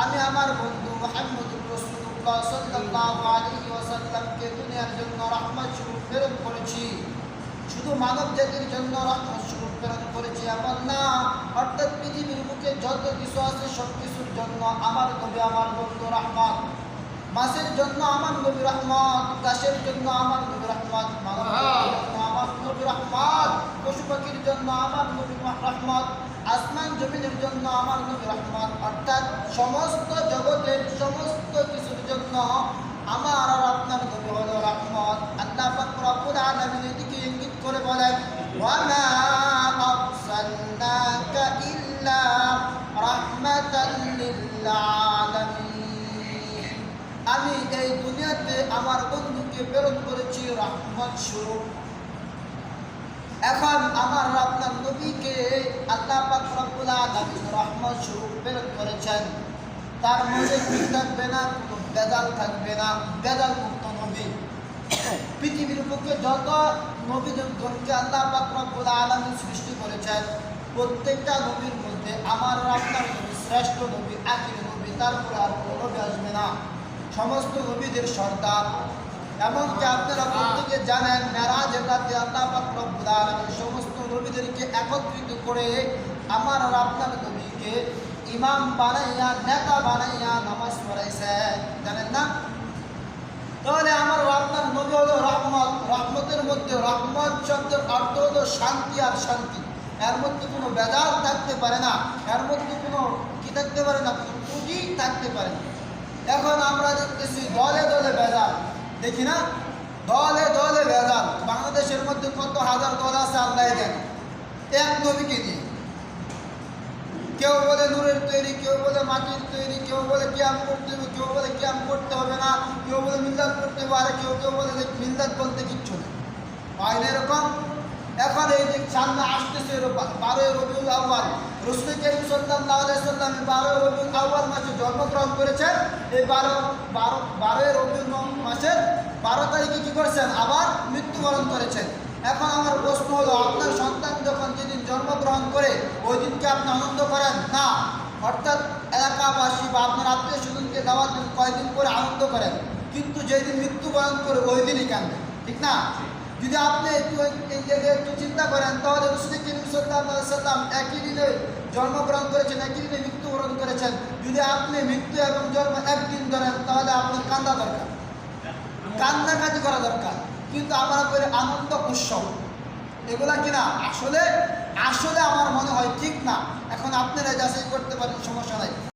আমি আমার বন্ধু মুহাম্মদুর রাসূলুল্লাহ সাল্লাল্লাহু আলাইহি ওয়াসাল্লামকে দুনিয়ার জন্য রহমত স্বরূপ প্রেরণ করেছি। শুধু মানব জাতির জন্য রহমত স্বরূপ প্রেরণ করেছি এমন না, অর্থাৎ পৃথিবীর বুকে যত কিছু আছে সব কিছুর জন্য আমার নবী আমার বন্ধু রহমত। মাছের জন্য আমার নবী রহমত, গাছের জন্য আমার নবী রহমত, মানবের জন্য আমার নবী রহমত, পশু পাখির জন্য আমার নবী রহমত, আসমান জমিনের জন্য আমার নবী রহমত। অর্থাৎ সমস্ত জগতের সমস্ত কিছুর জন্য আমার আর আপনার নবী হলো রহমত। আল্লাহ পাক রব্বুল আলামিন এদিকে ইঙ্গিত করে বলেন, ওয়া মা আরসালনাকা ইল্লা রাহমাতাল লিল আলামিন। আমি এই দুনিয়াতে আমার বন্ধুকে প্রেরণ করেছি রহমত স্বরূপ। এখন আমার আপনার নবীকে আল্লাহ পাক রব্বুল আলামিন রহমত স্বরূপ প্রেরণ করেছেন। তার মধ্যে কি থাকবে না, কোনো বেজাল থাকবে না, বেজাল মুক্ত নবী। পৃথিবীর বুকে যত নবীগণকে আল্লাহ পাক রব্বুল আলামিন সৃষ্টি করেছেন, প্রত্যেকটা নবীর মধ্যে আমার আপনার নবী শ্রেষ্ঠ নবী, আখির নবী, তারপরে আর কোনো নবী আসবে না। সমস্ত নবীদের সর্দার। এমনকি আপনারা প্রত্যেকে জানেন, মেরাজের রাতে আল্লাহ পাক রব্বুল আলামিন সমস্ত নবীদেরকে একত্রিত করে আমার আর আপনার নবীকে ইমাম বানাইয়া, নেতা বানাইয়া নামাজ পড়াইছেন, জানেন না? তাহলে আমার আপনার নবী হলো রহমত। রহমতের মধ্যে রহমত শব্দের অর্থ হলো শান্তি আর শান্তি। এর মধ্যে কোনো বেজাল থাকতে পারে না, এর মধ্যে কোনো কি থাকতে পারে না, কোনো ত্রুটি থাকতে পারে না। এখন আমরা দেখতেছি দলে দলে বেজাল, দেখি না? দলে দলে বেজাল। বাংলাদেশের মধ্যে কত হাজার দল আছে আল্লাহ জানে, এক নবীকে নিয়ে। কেউ বলে নূরের তৈরি, কেউ বলে মাটির তৈরি, কেউ বলে কিয়াম করতে হবে, কেউ বলে কিয়াম করতে হবে না, কেউ বলে মিল্লাত করতে হবে, আর কেউ কেউ বলে যে মিল্লাত বলতে কিচ্ছু নেই, হয় না এরকম? এখন এই যে সামনে আসতেছে 12 রবিউল আউয়াল, রাসূল কারীম সাল্লাল্লাহু আলাইহি ওয়াসাল্লাম 12 রবিউল আউয়াল মাসে জন্মগ্রহণ করেছেন। এই 12 রবিউল মাসের 12 তারিখে কি করেছেন? আবার মৃত্যুবরণ করেছেন। এখন আমার প্রশ্ন হলো, আপনার সন্তান যখন যেদিন জন্মগ্রহণ করে ওই দিনকে আপনি আনন্দ করেন না? অর্থাৎ এলাকাবাসী বা আপনার আত্মীয় স্বজনকে দেওয়ার দিন কয়েকদিন করে আনন্দ করেন, কিন্তু যেদিন মৃত্যুবরণ করে ওই দিনই কাঁদেন, ঠিক না? যদি আপনি একটু চিন্তা করেন, তাহলে রাসূল কারীম সাল্লাল্লাহু আলাইহি ওয়াসাল্লাম একই দিনে জন্মগ্রহণ করেছেন, একই দিনে মৃত্যুবরণ করেছেন। যদি আপনি মৃত্যু এবং জন্ম একদিন ধরেন, তাহলে আপনার কান্দা দরকার, কান্নাকাটি করা দরকার। কিন্তু আমরা করে আনন্দ উৎসব, এগুলা কিনা আসলে আসলে আমার মনে হয় ঠিক না। এখন আপনারা যাচাই করতে পারেন, সমস্যা নাই।